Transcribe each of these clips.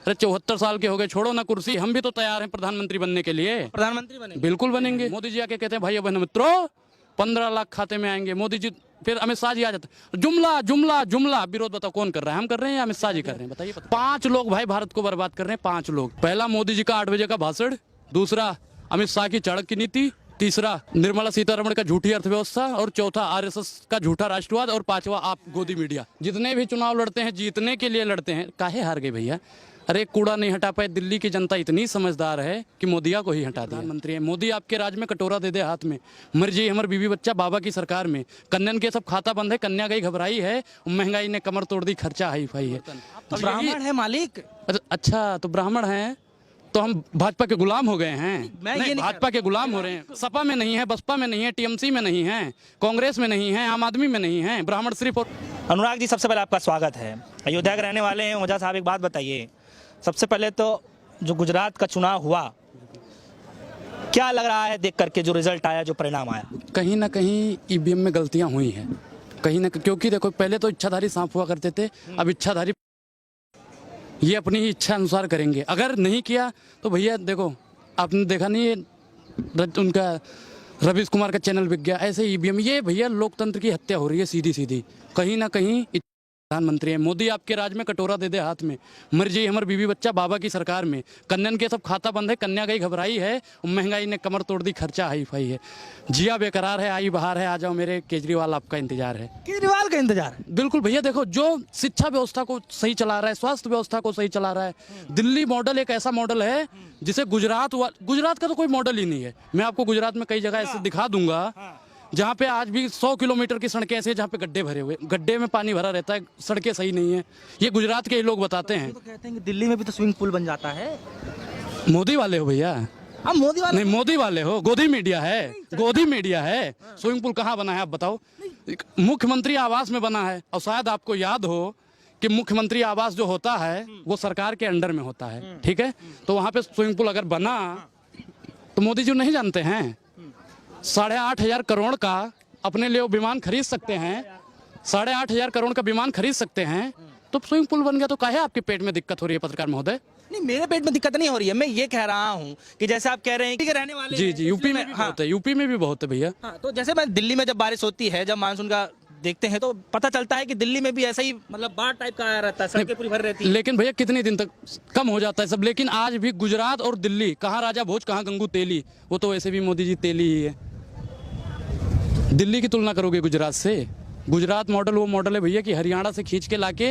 अरे 74 साल के हो गए, छोड़ो ना कुर्सी, हम भी तो तैयार हैं प्रधानमंत्री बनने के लिए। प्रधानमंत्री बने? बिल्कुल बनेंगे। मोदी जी आके कहते हैं भाई बहनों मित्रों 15 लाख खाते में आएंगे। मोदी जी फिर अमित शाह जी आ जाते, जुमला जुमला जुमला। विरोध बताओ कौन कर रहा है, हम कर रहे हैं या अमित शाह जी कर रहे हैं? बताइए। 5 लोग भाई भारत को बर्बाद कर रहे हैं, 5 लोग। पहला मोदी जी का 8 बजे का भाषण, दूसरा अमित शाह की चाणक्य की नीति, तीसरा निर्मला सीतारमण का झूठी अर्थव्यवस्था, और चौथा आरएसएस का झूठा राष्ट्रवाद, और पांचवा आप गोदी मीडिया। जितने भी चुनाव लड़ते हैं जीतने के लिए लड़ते हैं, काहे हार गए भैया? अरे कूड़ा नहीं हटा पाए। दिल्ली की जनता इतनी समझदार है कि मोदिया को ही हटा दिया। प्रधानमंत्री है मोदी, आपके राज में कटोरा दे दे हाथ में, मर्जी हमारे बीवी बच्चा बाबा की सरकार में। कन्यन के सब खाता बंद है, कन्या गई घबराई है, महंगाई ने कमर तोड़ दी, खर्चा हाई फाई है। तो ब्राह्मण है मालिक? अच्छा तो ब्राह्मण हैं तो हम भाजपा के गुलाम हो गए हैं? नहीं, भाजपा के गुलाम हो रहे हैं। सपा में नहीं है, बसपा में नहीं है, टीएमसी में नहीं है, कांग्रेस में नहीं है, आम आदमी में नहीं है, ब्राह्मण सिर्फ। और अनुराग जी, सबसे पहले आपका स्वागत है। अयोध्या के रहने वाले हैं। ओझा साहब, एक बात बताइए, सबसे पहले तो जो गुजरात का चुनाव हुआ, क्या लग रहा है देख करके, जो रिजल्ट आया, जो परिणाम आया? कहीं ना कहीं ईवीएम में गलतियां हुई हैं, कहीं ना, क्योंकि देखो पहले तो इच्छाधारी सांप हुआ करते थे, अब इच्छाधारी ये अपनी ही इच्छा अनुसार करेंगे। अगर नहीं किया तो भैया देखो, आपने देखा नहीं है उनका रवीश कुमार का चैनल बिक गया, ऐसे ईवीएम। ये भैया लोकतंत्र की हत्या हो रही है सीधी सीधी। कहीं ना कहीं प्रधानमंत्री है मोदी, आपके राज में कटोरा दे दे हाथ में, मर्जी हमारे बीवी बच्चा बाबा की सरकार में। कन्यन के सब खाता बंद है, कन्या गई घबराई है, महंगाई ने कमर तोड़ दी, खर्चा हाई फाई है। जिया बेकरार है, आई बहार है, आ जाओ मेरे केजरीवाल, आपका इंतजार है। केजरीवाल का इंतजार है? बिल्कुल भैया, देखो जो शिक्षा व्यवस्था को सही चला रहा है, स्वास्थ्य व्यवस्था को सही चला रहा है। दिल्ली मॉडल एक ऐसा मॉडल है जिसे गुजरात का तो कोई मॉडल ही नहीं है। मैं आपको गुजरात में कई जगह ऐसे दिखा दूंगा जहाँ पे आज भी 100 किलोमीटर की सड़कें ऐसे जहाँ पे गड्ढे भरे हुए, गड्ढे में पानी भरा रहता है, सड़कें सही नहीं है। ये गुजरात के ही लोग बताते हैं। तो कहते हैं कि दिल्ली में भी तो स्विमिंग पूल बन जाता है। मोदी वाले हो भैया? हम मोदी वाले नहीं, मोदी वाले हो। गोदी मीडिया है, गोदी मीडिया है। स्विमिंग पूल कहाँ बना है आप बताओ? मुख्यमंत्री आवास में बना है। और शायद आपको याद हो कि मुख्यमंत्री आवास जो होता है वो सरकार के अंडर में होता है, ठीक है? तो वहाँ पे स्विमिंग पूल अगर बना तो मोदी जी नहीं जानते हैं? 8,500 करोड़ का अपने लिए वो विमान खरीद सकते हैं, 8,500 करोड़ का विमान खरीद सकते हैं। तो स्विमिंग पूल बन गया तो काहे आपके पेट में दिक्कत हो रही है पत्रकार महोदय? नहीं, मेरे पेट में दिक्कत नहीं हो रही है। मैं ये कह रहा हूँ कि जैसे आप कह रहे हैं कि रहने वाले जी जी, यूपी में भी बहुत है, यूपी में भी बहुत है भैया। हाँ, तो जैसे मैं दिल्ली में जब बारिश होती है, जब मानसून का देखते हैं, तो पता चलता है कि दिल्ली में भी ऐसा ही मतलब बाढ़ टाइप का आया रहता है, सड़कें पूरी भर रहती है। लेकिन भैया कितने दिन तक कम हो जाता है सब? लेकिन आज भी गुजरात और दिल्ली, कहाँ राजा भोज कहाँ गंगू तेली, वो तो वैसे भी मोदी जी तेली ही है। दिल्ली की तुलना करोगे गुजरात से? गुजरात मॉडल वो मॉडल है भैया कि हरियाणा से खींच के लाके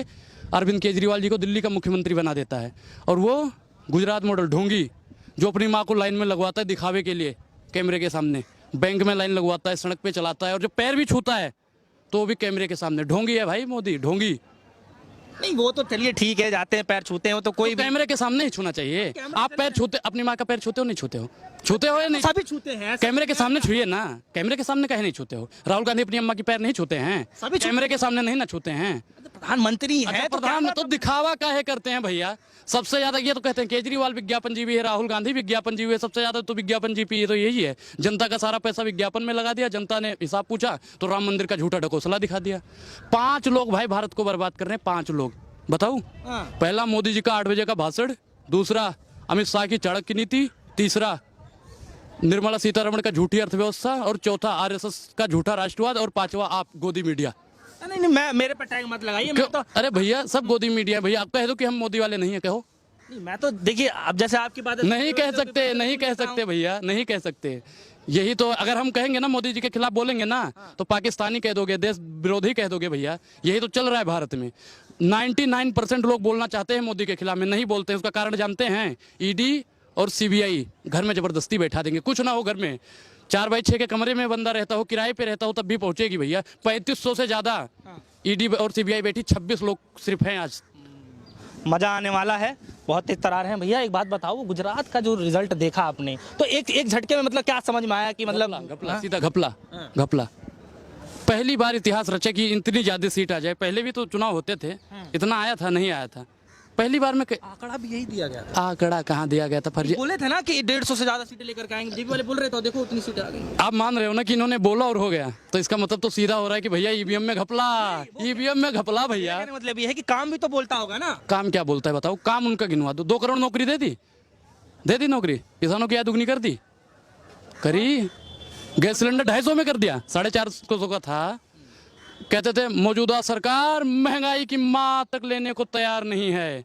अरविंद केजरीवाल जी को दिल्ली का मुख्यमंत्री बना देता है। और वो गुजरात मॉडल ढोंगी जो अपनी माँ को लाइन में लगवाता है दिखावे के लिए, कैमरे के सामने, बैंक में लाइन लगवाता है, सड़क पे चलाता है, और जो पैर भी छूता है तो वो भी कैमरे के सामने। ढोंगी है भाई मोदी, ढोंगी। नहीं, वो तो चलिए ठीक है, जाते हैं पैर छूते हैं, वो तो कोई तो कैमरे के सामने ही छूना चाहिए। आप पैर छूते, अपनी माँ का पैर छूते हो नहीं छूते हो? छूते हो या नहीं? सभी छूते हैं। कैमरे के सामने छूइए ना, कैमरे के सामने काहे नहीं छूते हो? राहुल गांधी अपनी अम्मा की पैर नहीं छूते हैं? सभी कैमरे के सामने नहीं ना छूते हैं? प्रधानमंत्री है अच्छा, प्रधान तो दिखावा काहे करते हैं भैया? सबसे ज्यादा ये तो कहते हैं केजरीवाल विज्ञापन जीवी है, राहुल गांधी विज्ञापन जीवी है, सबसे ज्यादा तो विज्ञापन जीपी है। तो यही है, जनता का सारा पैसा विज्ञापन में लगा दिया, जनता ने हिसाब पूछा तो राम मंदिर का झूठा ढकोसला दिखा दिया। 5 लोग भाई भारत को बर्बाद कर रहे हैं, 5 लोग। बताऊं? पहला मोदी जी का 8 बजे का भाषण, दूसरा अमित शाह की चाणक्य नीति, तीसरा निर्मला सीतारमण का झूठी अर्थव्यवस्था, और चौथा आरएसएस का झूठा राष्ट्रवाद, और पांचवा आप गोदी मीडिया। नहीं नहीं, मैं मेरे पर टैग मत लगाइए। मैं तो अरे भैया सब गोदी मीडिया भैया। आप कह दो कि हम मोदी वाले नहीं है, कहो। नहीं, मैं तो देखिए, अब जैसे आपकी बात नहीं कह सकते, नहीं कह सकते भैया, नहीं कह सकते। यही तो अगर हम कहेंगे ना मोदी जी के खिलाफ बोलेंगे ना तो पाकिस्तानी कह दोगे, देश विरोधी कह दोगे भैया। यही तो चल रहा है भारत में। 99% लोग बोलना चाहते हैं मोदी के खिलाफ में, नहीं बोलते हैं। उसका कारण जानते हैं? ईडी और सीबीआई घर में जबरदस्ती बैठा देंगे। कुछ ना हो घर में, 4x6 के कमरे में बंदा रहता हो, किराए पे रहता हो, तब भी पहुंचेगी भैया। 3500 से ज्यादा ईडी और सीबीआई बैठी, 26 लोग सिर्फ हैं आज। मजा आने वाला है, बहुत तेज तरार है। भैया एक बात बताओ, गुजरात का जो रिजल्ट देखा आपने, तो एक झटके में मतलब क्या समझ में आया कि मतलब घपला, सीधा घपला, घपला। पहली बार इतिहास रचा कि इतनी ज्यादा सीट आ जाए। पहले भी तो चुनाव होते थे, इतना आया था नहीं आया था। पहली बार में आंकड़ा भी यही दिया गया था। आंकड़ा कहाँ दिया गया था फर्जी? बोले थे ना कि 150 से ज्यादा सीटें लेकर के आएंगे, बीजेपी वाले बोल रहे थे, देखो उतनी सीटें आ गई। आप मान रहे हो ना कि इन्होंने बोला और हो गया, तो इसका मतलब तो सीधा हो रहा है कि भैया ईवीएम में घपला, ईवीएम में घपला भैया। कहने का मतलब ये है कि काम भी तो बोलता होगा ना। काम क्या बोलता है बताओ? काम उनका गिनवा दो। 2 करोड़ नौकरी दे दी नौकरी, किसानों की आय दुगनी कर दी, करी। गैस सिलेंडर 250 में कर दिया, 450 का था। कहते थे मौजूदा सरकार महंगाई की मां तक लेने को तैयार नहीं है,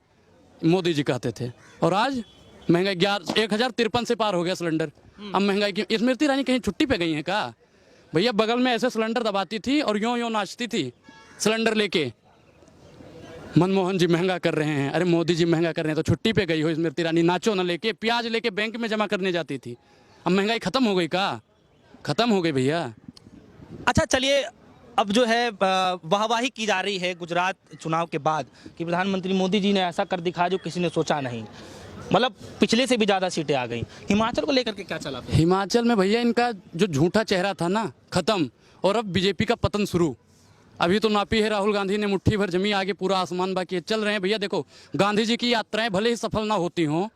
मोदी जी कहते थे। और आज महंगाई 1053 से पार हो गया सिलेंडर। अब महंगाई की स्मृति ईरानी कहीं छुट्टी पे गई है का? भैया बगल में ऐसे सिलेंडर दबाती थी और यूं नाचती थी सिलेंडर लेके। मनमोहन जी महंगा कर रहे हैं, अरे मोदी जी महंगा कर रहे हैं तो छुट्टी पे गई हो स्मृति ईरानी, नाचो ना लेके। प्याज लेके बैंक में जमा करने जाती थी। अब महंगाई खत्म हो गई का? खत्म हो गई भैया। अच्छा चलिए, अब जो है वाहवाही की जा रही है गुजरात चुनाव के बाद कि प्रधानमंत्री मोदी जी ने ऐसा कर दिखाया जो किसी ने सोचा नहीं, मतलब पिछले से भी ज्यादा सीटें आ गई। हिमाचल को लेकर के क्या चला फिर? हिमाचल में भैया इनका जो झूठा चेहरा था ना, खत्म। और अब बीजेपी का पतन शुरू। अभी तो नापी है राहुल गांधी ने, मुट्ठी भर जमी, आगे पूरा आसमान बाकी है। चल रहे हैं भैया। देखो गांधी जी की यात्राएं भले ही सफल ना होती हों,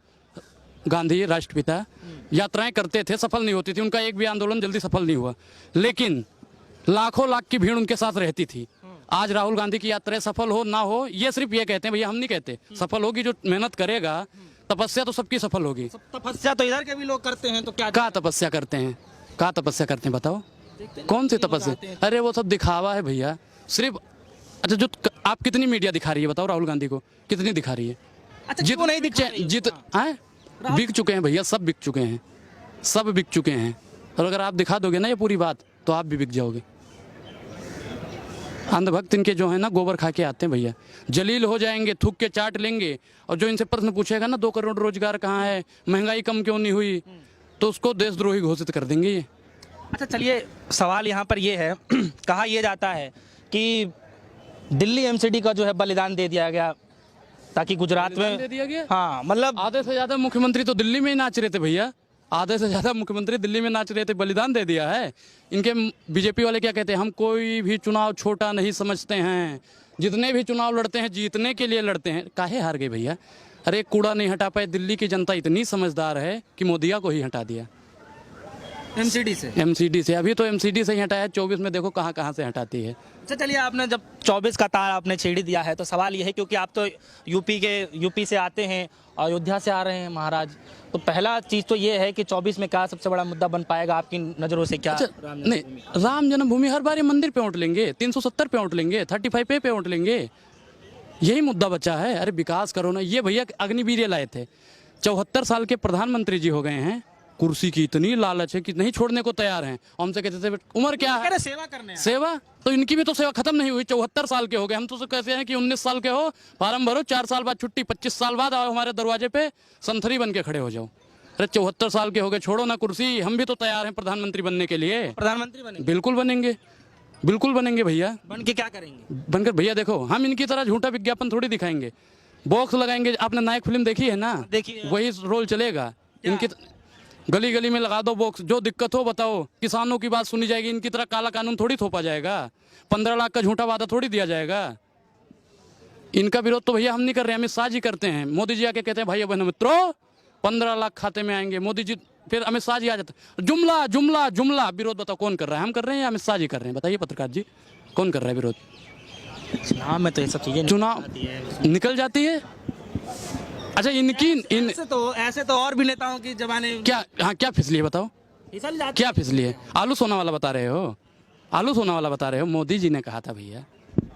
गांधी राष्ट्रपिता यात्राएं करते थे, सफल नहीं होती थी, उनका एक भी आंदोलन जल्दी सफल नहीं हुआ, लेकिन लाखों लाख की भीड़ उनके साथ रहती थी। आज राहुल गांधी की यात्रा सफल हो ना हो, ये सिर्फ ये कहते हैं भैया, हम नहीं कहते। सफल होगी जो मेहनत करेगा, तपस्या तो सबकी सफल होगी। तपस्या तो इधर के भी लोग करते हैं, तो क्या तपस्या करते हैं? क्या तपस्या करते हैं बताओ? कौन सी तपस्या? अरे वो सब दिखावा है भैया सिर्फ। अच्छा जो आप कितनी मीडिया दिखा रही है बताओ राहुल गांधी को, कितनी दिखा रही है? अच्छा वो नहीं बिक चुके हैं भैया, सब बिक चुके हैं, सब बिक चुके हैं। और अगर आप दिखा दोगे ना ये पूरी बात, तो आप भी बिक जाओगे। अंधभक्त इनके जो है ना, गोबर खा के आते हैं भैया, जलील हो जाएंगे, थूक के चाट लेंगे। और जो इनसे प्रश्न पूछेगा ना 2 करोड़ रोजगार कहाँ है, महंगाई कम क्यों नहीं हुई, तो उसको देशद्रोही घोषित कर देंगे ये। अच्छा चलिए, सवाल यहाँ पर ये है कहा यह जाता है कि दिल्ली एमसीडी का जो है बलिदान दे दिया गया ताकि गुजरात में दे दिया गया। हाँ, मतलब आधे से ज्यादा मुख्यमंत्री तो दिल्ली में ही नाच रहे थे भैया, आधे से ज्यादा मुख्यमंत्री दिल्ली में नाच रहे थे, बलिदान दे दिया है। इनके बीजेपी वाले क्या कहते हैं, हम कोई भी चुनाव छोटा नहीं समझते हैं, जितने भी चुनाव लड़ते हैं जीतने के लिए लड़ते हैं। काहे हार गए भैया? अरे कूड़ा नहीं हटा पाए, दिल्ली की जनता इतनी समझदार है कि मोदिया को ही हटा दिया एमसीडी से। अभी तो एमसीडी से ही हटाया, 24 में देखो कहाँ कहाँ से हटाती है। अच्छा चलिए, आपने जब 24 का तार आपने छेड़ दिया है, तो सवाल ये है क्योंकि आप तो यूपी से आते हैं, अयोध्या से आ रहे हैं महाराज, तो पहला चीज तो ये है कि 24 में क्या सबसे बड़ा मुद्दा बन पाएगा आपकी नजरों से? क्या अच्छा, नहीं, राम जन्मभूमि हर बार मंदिर पे वोट लेंगे, 370 पे वोट लेंगे, 35 पे वोट लेंगे, यही मुद्दा बचा है। अरे विकास करो ना। ये भैया अग्निवीर लाए थे, 74 साल के प्रधानमंत्री जी हो गए हैं, कुर्सी की इतनी लालच है कि नहीं छोड़ने को तैयार हैं। हमसे कहते थे उम्र क्या है, सेवा करने सेवा, तो इनकी भी तो सेवा खत्म नहीं हुई। 74 साल के हो गए, हम तो कहते हैं कि 19 साल के हो, फार्म भरो, 4 साल बाद छुट्टी, 25 साल बाद आओ हमारे दरवाजे पे, संथरी बन के खड़े हो जाओ। अरे 74 साल के हो गए, छोड़ो ना कुर्सी, हम भी तो तैयार हैं प्रधानमंत्री बनने के लिए। प्रधानमंत्री बनेंगे? बिल्कुल बनेंगे, बिल्कुल बनेंगे भैया। बन के क्या करेंगे? बनकर भैया देखो, हम इनकी तरह झूठा विज्ञापन थोड़ी दिखाएंगे, बॉक्स लगाएंगे। आपने नायक फिल्म देखी है ना, देखिए, वही रोल चलेगा इनकी। गली गली में लगा दो बॉक्स, जो दिक्कत हो बताओ, किसानों की बात सुनी जाएगी। इनकी तरह काला कानून थोड़ी थोपा जाएगा, 15 लाख का झूठा वादा थोड़ी दिया जाएगा। इनका विरोध तो भैया हम नहीं कर रहे हैं, अमित शाह जी करते हैं। मोदी जी आके कहते हैं भाई बहनों मित्रों 15 लाख खाते में आएंगे, मोदी जी, फिर अमित शाह जी आ जाते हैं। जुमला जुमला जुमला। विरोध बताओ कौन कर रहा है? हम कर रहे हैं या अमित शाह जी कर रहे हैं? बताइए पत्रकार जी, कौन कर रहा है विरोध? चुनाव में तो ये सब चीजें चुनाव निकल जाती है। अच्छा इनकी ऐसे तो और भी नेताओं की जबाने क्या, हाँ क्या फिसली है बताओ, क्या फिसली है? आलू सोना वाला बता रहे हो, आलू सोना वाला बता रहे हो। मोदी जी ने कहा था भैया,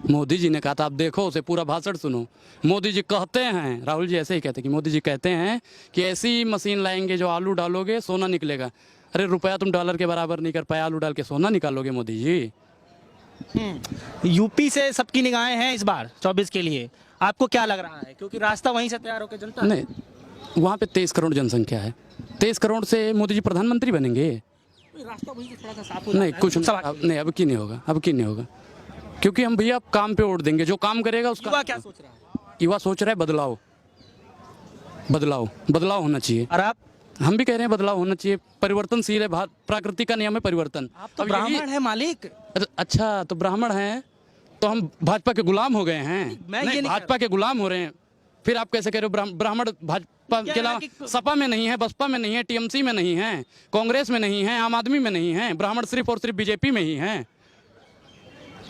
मोदी जी ने कहा था, आप देखो उसे पूरा भाषण सुनो। मोदी जी कहते हैं, राहुल जी ऐसे ही कहते हैं कि मोदी जी कहते हैं कि ऐसी मशीन लाएंगे जो आलू डालोगे सोना निकलेगा। अरे रुपया तुम डॉलर के बराबर नहीं कर पाए, आलू डाल के सोना निकालोगे मोदी जी। यूपी से सबकी निगाहें हैं इस बार 24 के लिए, आपको क्या लग रहा है? क्योंकि रास्ता वहीं से तैयार होकर जनता नहीं, वहाँ पे 23 करोड़ जनसंख्या है, 23 करोड़ से मोदी जी प्रधानमंत्री बनेंगे? रास्ता वहीं से थोड़ा सा साफ हो नहीं, कुछ नहीं, अब की नहीं होगा, अब की नहीं होगा, क्योंकि हम भैया काम पे वोट देंगे, जो काम करेगा उसका। युवा क्या सोच रहा है? युवा सोच रहा है बदलाव, बदलाव, बदलाव होना चाहिए। और आप? हम भी कह रहे हैं बदलाव होना चाहिए, परिवर्तनशील है, प्रकृति का नियम है परिवर्तन। आप तो ब्राह्मण है मालिक। अच्छा तो ब्राह्मण हैं तो हम भाजपा के गुलाम हो गए हैं? मैं ये नहीं भाजपा के गुलाम हो रहे हैं। फिर आप कैसे कह रहे हो ब्राह्मण भाजपा के अलावा सपा में नहीं है, बसपा में नहीं है, टीएमसी में नहीं है, कांग्रेस में नहीं है, आम आदमी में नहीं है, ब्राह्मण सिर्फ और सिर्फ बीजेपी में ही हैं।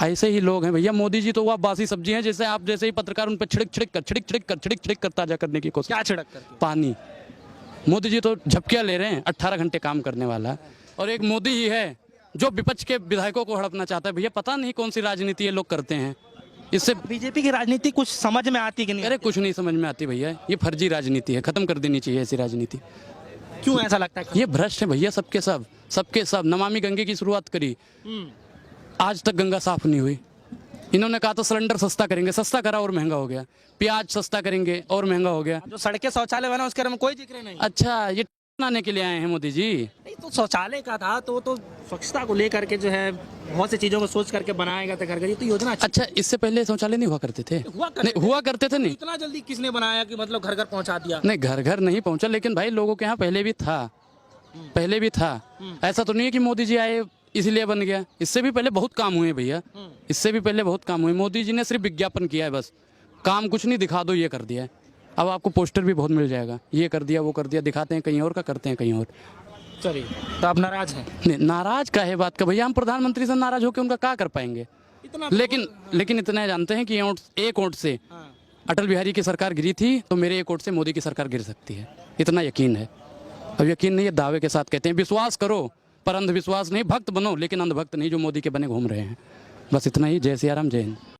ऐसे ही लोग हैं भैया। मोदी जी तो वह बासी सब्जी हैं, जैसे आप जैसे ही पत्रकार उन पर छिड़क कर ताजा करने की कोशिश। क्या छिड़क करके? पानी। मोदी जी तो झपकियां ले रहे हैं, 18 घंटे काम करने वाला। और एक मोदी ही है जो विपक्ष के विधायकों को हड़पना चाहता है। भैया पता नहीं कौन सी राजनीति ये लोग करते हैं। इससे बीजेपी की राजनीति कुछ समझ में आती कि नहीं? अरे कुछ नहीं समझ में आती भैया, ये फर्जी राजनीति है, खत्म कर देनी चाहिए ऐसी राजनीति। क्यों ऐसा लगता है? ये भ्रष्ट है भैया, सबके सब। नमामि गंगे की शुरुआत करी, आज तक गंगा साफ नहीं हुई। इन्होंने कहा तो सिलेंडर सस्ता करेंगे, सस्ता करा और महंगा हो गया। प्याज सस्ता करेंगे और महंगा हो गया। जो सड़कें शौचालय बना उसके बारे में कोई जिक्र नहीं। अच्छा, ये बनाने के लिए आए हैं मोदी जी? नहीं तो शौचालय का था तो स्वच्छता को लेकर के जो है बहुत सी चीजों को सोच करके बनाया गया था घर घर। ये तो योजना अच्छी अच्छा, इससे पहले शौचालय नहीं हुआ करते थे? हुआ करते थे नहीं। इतना जल्दी किसने बनाया कि मतलब घर घर पहुंचा दिया? नहीं, घर घर नहीं पहुंचा, लेकिन भाई लोगों के यहाँ पहले भी था। ऐसा तो नहीं है कि मोदी जी आए इसलिए बन गया। इससे भी पहले बहुत काम हुए भैया, इससे भी पहले बहुत काम हुए। मोदी जी ने सिर्फ विज्ञापन किया है, बस काम कुछ नहीं, दिखा दो ये कर दिया है। अब आपको पोस्टर भी बहुत मिल जाएगा, ये कर दिया वो कर दिया, दिखाते हैं कहीं और का, करते हैं कहीं और। चलिए, तो आप नाराज हैं? नहीं, नाराज का है बात का भैया, हम प्रधानमंत्री से नाराज होकर उनका क्या कर पाएंगे? लेकिन इतना जानते हैं कि एक वोट से अटल बिहारी की सरकार गिरी थी, तो मेरे एक वोट से मोदी की सरकार गिर सकती है, इतना यकीन है। अब यकीन नहीं है, दावे के साथ कहते हैं विश्वास करो पर अंधविश्वास नहीं, भक्त बनो लेकिन अंधभक्त नहीं, जो मोदी के बने घूम रहे हैं। बस इतना ही। जय सिया राम, जय हिंद।